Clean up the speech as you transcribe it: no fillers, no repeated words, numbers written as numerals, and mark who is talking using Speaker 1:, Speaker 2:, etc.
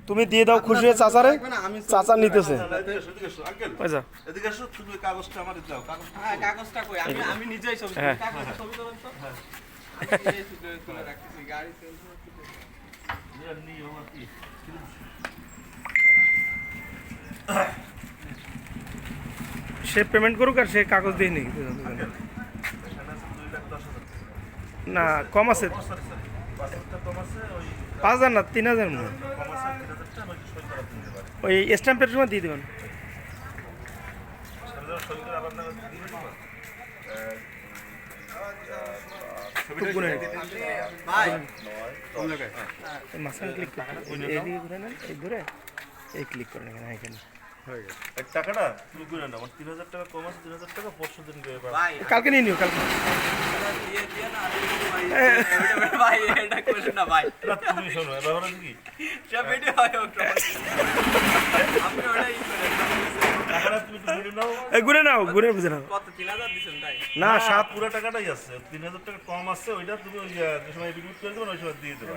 Speaker 1: তুমি দিয়ে দাও খুশি হয়ে চাচারে, চাচা নিতেছে। পয়সা
Speaker 2: এদিকে আসো, তুমি কাগজটা আমারে দাও।
Speaker 3: হ্যাঁ কাগজটা কই, আমি নিজেই ছবি
Speaker 1: হ্যাঁ।
Speaker 3: কাগজে ছবি তোলেন তো। আমি এই তুলে রাখতেছি গাড়ি সেলস
Speaker 1: সে পেমেন্ট করুক আর সে কাগজ দিয়ে নিক। না কম আছে, 5,000 না 3,000 মনে হয়। ওই স্ট্যাম্পের সময় দিয়ে দেবেন।
Speaker 3: ভাই
Speaker 1: মাঝখানে ক্লিক করতে এইদিকে ঘুরে নেন, এই ঘুরে এই ক্লিক করেন এখানে, এখানে
Speaker 2: এই টাকাটা তুমি করে নাও। আমার 3,000 টাকা কম আছে, 3,000 টাকা পরশু দিন দেবে।
Speaker 3: ভাই
Speaker 1: কালকে নিয়ে নিও, কালকে।
Speaker 3: দিয়ে দিয়ে না ভাই এটা করেন না ভাই।
Speaker 2: না তুমি শোনো, ব্যাপার আছে কি,
Speaker 3: সব ভিডিও হয় ওটা আপনি ওটাই করেন।
Speaker 2: টাকাটা তুমি ভিডিও নাও।
Speaker 1: এই ঘুরে নাও, ঘুরে বুঝে নাও।
Speaker 3: কত 3,000 দিবেন তাই?
Speaker 1: না 7
Speaker 2: পুরো টাকাটাই আছে, 3,000 টাকা কম আছে, ওইটা তুমি ওই যে সময় রিপিট করে দেবেন ওই সময় দিয়ে দেবে।